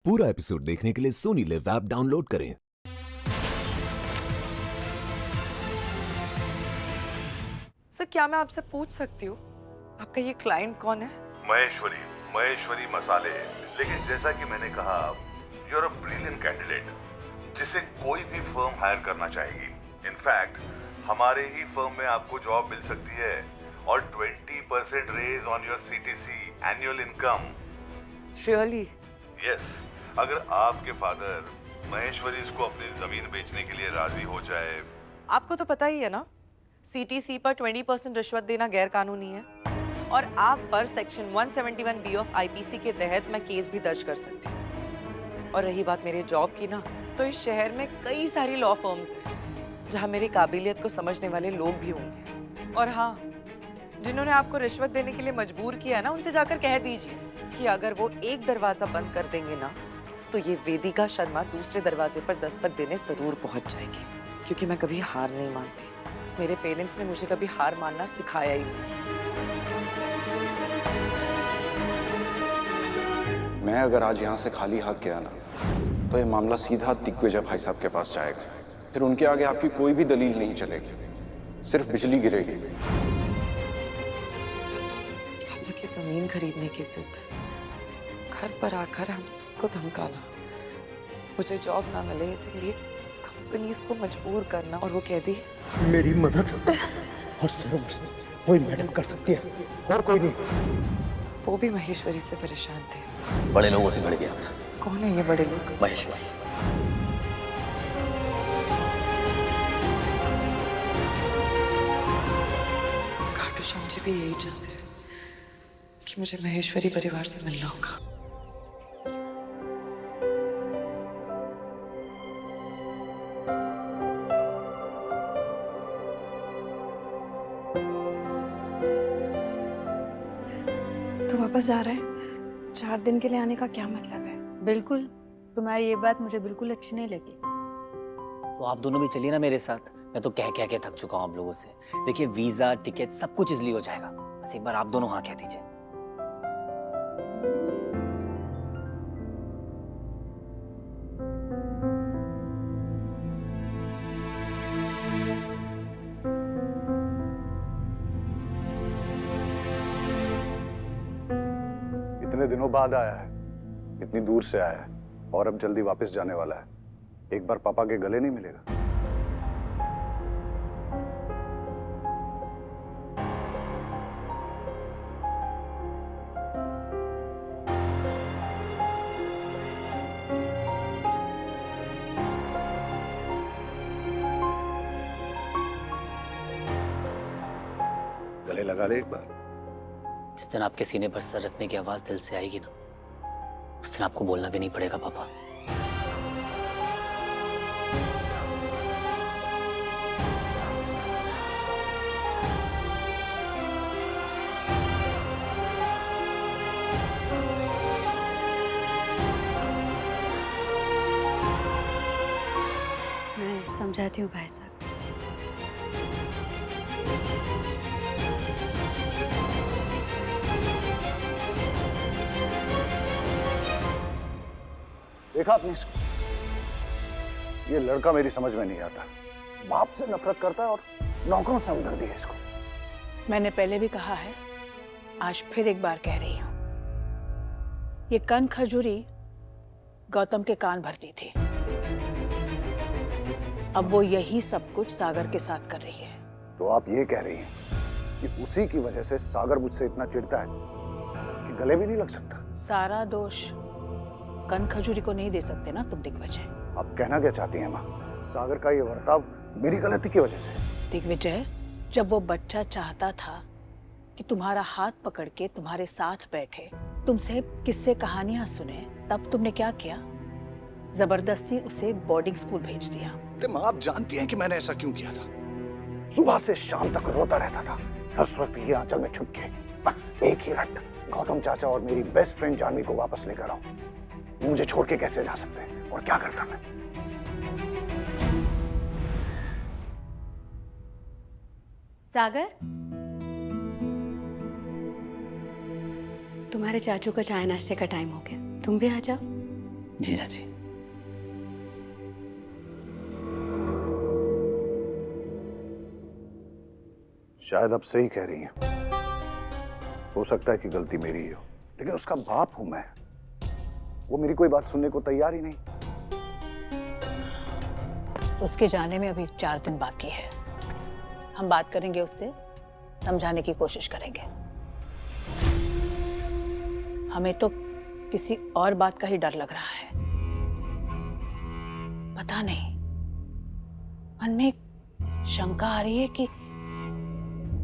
पूरा एपिसोड देखने के लिए सोनी लिव ऐप डाउनलोड करें। सर, क्या मैं आपसे पूछ सकती हूँ आपका ये क्लाइंट कौन है? महेश्वरी महेश्वरी मसाले। लेकिन जैसा कि मैंने कहा, you are a brilliant candidate जिसे कोई भी फर्म हायर करना चाहेगी। इनफैक्ट हमारे ही फर्म में आपको जॉब मिल सकती है और 20% raise on your CTC annual income. Really? Yes, अगर आपके फादर महेश्वरी इसको अपनी जमीन बेचने के लिए राजी हो जाए। आपको तो पता ही है ना, सीटीसी पर 20% रिश्वत देना गैर कानूनी है और आप पर सेक्शन 171 बी ऑफ आईपीसी के तहत मैं केस भी दर्ज कर सकती हूँ। और रही बात मेरे जॉब की ना, तो इस शहर में कई सारी लॉ फर्म्स हैं जहाँ मेरी काबिलियत को समझने वाले लोग भी होंगे। और हाँ, जिन्होंने आपको रिश्वत देने के लिए मजबूर किया है ना, उनसे जाकर कह दीजिए कि अगर वो एक दरवाजा बंद कर देंगे ना, तो ये वेदिका शर्मा दूसरे दरवाजे पर दस्तक देने जरूर पहुंच जाएगी। क्योंकि मैं कभी हार नहीं मानती। मेरे पेरेंट्स ने मुझे कभी हार मानना सिखाया ही नहीं। मैं अगर आज यहाँ से खाली हाथ गया ना, तो ये मामला सीधा दिग्विजय भाई साहब के पास जाएगा। फिर उनके आगे आपकी कोई भी दलील नहीं चलेगी, सिर्फ बिजली गिरेगी। पापा की जमीन खरीदने की जिद, घर पर आकर हम सबको धमकाना, मुझे जॉब ना मिले इसलिए कंपनीज को मजबूर करना, और वो कह दी मेरी मदद और सिर्फ वही मैडम कर सकती है और कोई नहीं। वो भी महेश्वरी से परेशान थे। बड़े लोगों से भिड़ गया था। कौन है ये बड़े लोग? महेश्वरी। खाटू श्याम जी भी यही चाहते हैं कि मुझे महेश्वरी परिवार से मिलना होगा। तो वापस जा रहे हैं? 4 दिन के लिए आने का क्या मतलब है? बिल्कुल, तुम्हारी ये बात मुझे बिल्कुल अच्छी नहीं लगी। तो आप दोनों भी चलिए ना मेरे साथ। मैं तो कह कह के थक चुका हूँ आप लोगों से। देखिए, वीजा, टिकट सब कुछ इजली हो जाएगा। बस एक बार आप दोनों हाँ कह दीजिए। इतने दिनों बाद आया है, इतनी दूर से आया है और अब जल्दी वापस जाने वाला है। एक बार पापा के गले नहीं मिलेगा? गले लगा ले एक बार। जिस दिन आपके सीने पर सर रखने की आवाज दिल से आएगी ना, उस दिन आपको बोलना भी नहीं पड़ेगा पापा। मैं समझाती हूँ भाई साहब। देखा आपने इसको? ये लड़का मेरी समझ में नहीं आता। बाप से नफरत करता है और नौकरों से हमदर्दी है इसको। मैंने पहले भी कहा है, आज फिर एक बार कह रही हूं, ये कन खजूरी गौतम के कान भरती थी। अब वो यही सब कुछ सागर के साथ कर रही है। तो आप ये कह रही हैं कि उसी की वजह से सागर मुझसे इतना चिढ़ता है कि गले भी नहीं लग सकता? सारा दोष कन खजूरी को नहीं दे सकते ना तुम दिग्विजय। आप कहना क्या चाहती हैं माँ? सागर का ये बर्ताव मेरी गलती की वजह से? दिग्विजय, जब वो बच्चा चाहता था कि तुम्हारा हाथ पकड़ के तुम्हारे साथ बैठे, तुमसे किस्से कहानियां सुने, तब तुमने क्या किया? जबरदस्ती उसे बोर्डिंग स्कूल भेज दिया। अरे माँ, आप जानती हैं कि मैंने ऐसा क्यों किया था? सुबह से शाम तक रोता रहता था सरस्वती के आंचल में छुप के। बस एक ही रट, गौतम चाचा और मेरी बेस्ट फ्रेंड जानवी को वापस लेकर आओ। मुझे छोड़ के कैसे जा सकते हैं? और क्या करता मैं? सागर, तुम्हारे चाचू का चाय नाश्ते का टाइम हो गया, तुम भी आ जाओ। जीजा जी। शायद आप सही कह रही हैं। हो सकता है कि गलती मेरी ही हो, लेकिन उसका बाप हूं मैं। वो मेरी कोई बात सुनने को तैयार ही नहीं। उसके जाने में अभी 4 दिन बाकी है। हम बात करेंगे उससे, समझाने की कोशिश करेंगे। हमें तो किसी और बात का ही डर लग रहा है। पता नहीं, मन में एक शंका आ रही है कि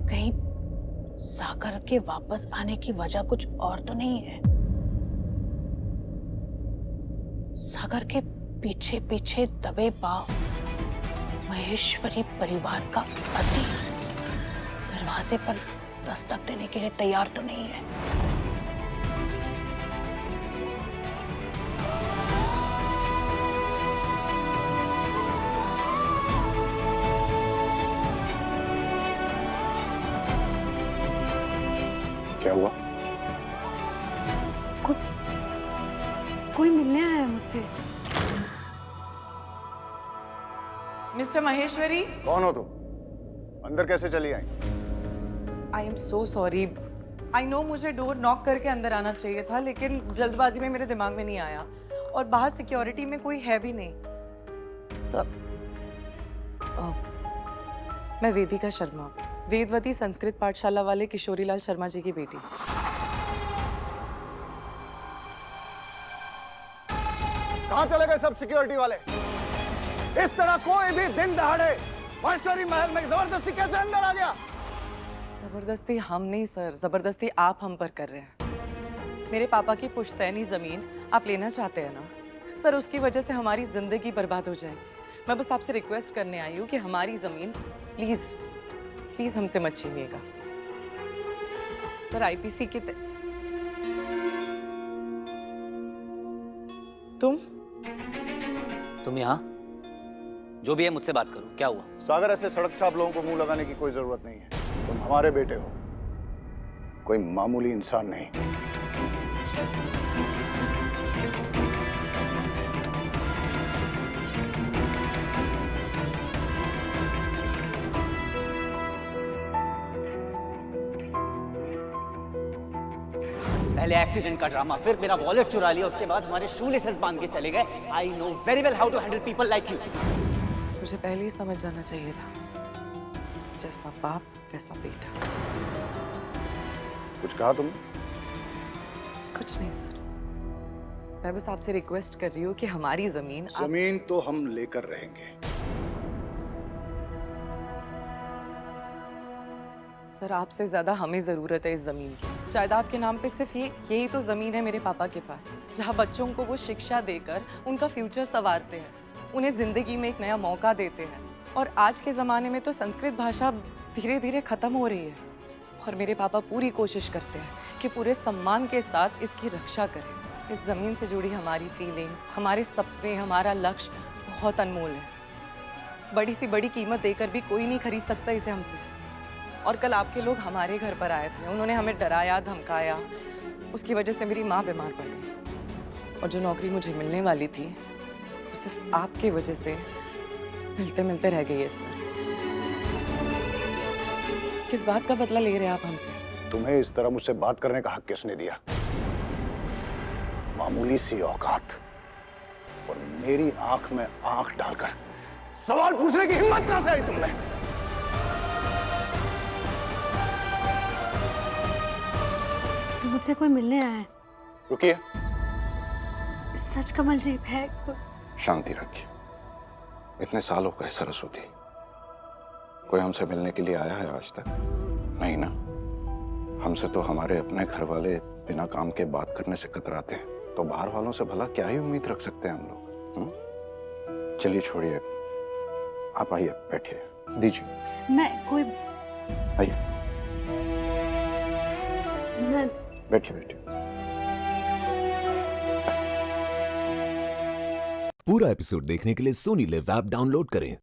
कहीं सागर के वापस आने की वजह कुछ और तो नहीं है। सागर के पीछे पीछे दबे पांव महेश्वरी परिवार का पति दरवाजे पर दस्तक देने के लिए तैयार तो नहीं है। क्या हुआ? कोई मिलने आया है मुझसे। मिस्टर महेश्वरी, कौन हो तुम? अंदर कैसे चली आई? I am so sorry. I know मुझे डोर नॉक करके अंदर आना चाहिए था, लेकिन जल्दबाजी में मेरे दिमाग में नहीं आया, और बाहर सिक्योरिटी में कोई है भी नहीं। सब मैं वेदिका शर्मा, वेदवती संस्कृत पाठशाला वाले किशोरीलाल शर्मा जी की बेटी। कहां चले गए सब सिक्योरिटी वाले? इस तरह कोई भी दिन दहाड़े महेश्वरी महल में जबरदस्ती कैसे अंदर आ गया? जबरदस्ती हम नहीं सर, जबरदस्ती आप हम पर कर रहे हैं। मेरे पापा की पुश्तैनी जमीन आप लेना चाहते हैं ना सर, उसकी वजह से हमारी जिंदगी बर्बाद हो जाएगी। मैं बस आपसे रिक्वेस्ट करने आई हूँ कि हमारी जमीन प्लीज प्लीज हमसे मत छीनिएगा सर। आईपीसी के तुम यहाँ जो भी है मुझसे बात करो, क्या हुआ? सागर, ऐसे सड़क छाप लोगों को मुंह लगाने की कोई जरूरत नहीं है। तुम हमारे बेटे हो, कोई मामूली इंसान नहीं। पहले एक्सीडेंट का ड्रामा, फिर मेरा वॉलेट चुरा लिया, उसके बाद हमारे शू लेसेस बांध के चले गए। I know very well how to handle people like you. मुझे पहले ही समझ जाना चाहिए था, जैसा बाप वैसा बेटा। कुछ कहा तुमने? कुछ नहीं सर, मैं बस आपसे रिक्वेस्ट कर रही हूँ कि हमारी जमीन जमीन तो हम लेकर रहेंगे। सर आपसे ज्यादा हमें जरूरत है इस जमीन की। जायदाद के नाम पे सिर्फ यही तो जमीन है मेरे पापा के पास, जहाँ बच्चों को वो शिक्षा देकर उनका फ्यूचर संवारते हैं, उन्हें जिंदगी में एक नया मौका देते हैं। और आज के ज़माने में तो संस्कृत भाषा धीरे धीरे ख़त्म हो रही है, और मेरे पापा पूरी कोशिश करते हैं कि पूरे सम्मान के साथ इसकी रक्षा करें। इस ज़मीन से जुड़ी हमारी फीलिंग्स, हमारे सपने, हमारा लक्ष्य बहुत अनमोल है। बड़ी सी बड़ी कीमत देकर भी कोई नहीं खरीद सकता इसे हमसे। और कल आपके लोग हमारे घर पर आए थे, उन्होंने हमें डराया धमकाया, उसकी वजह से मेरी माँ बीमार पड़ गई, और जो नौकरी मुझे मिलने वाली थी वो सिर्फ आपकी वजह से मिलते मिलते रह गई है सर। किस बात का बदला ले रहे हैं आप हमसे? तुम्हें इस तरह मुझसे बात करने का हक किसने दिया? मामूली सी औकात और मेरी आंख में आंख डालकर सवाल पूछने की हिम्मत कहां से आई तुमने? मुझसे कोई मिलने आया है। रुकिए, सच कमल जी है कोई? शांति रखिए। इतने साल हो गए सरस्वती, कोई हमसे मिलने के लिए आया है आज तक? नहीं ना। हमसे तो हमारे अपने घर वाले बिना काम के बात करने से कतराते हैं, तो बाहर वालों से भला क्या ही उम्मीद रख सकते हैं हम लोग? चलिए छोड़िए, आप आइए, बैठिए, दीजिए। मैं कोई आइए, मैं बैठिए बैठिए। पूरा एपिसोड देखने के लिए सोनी लिव ऐप डाउनलोड करें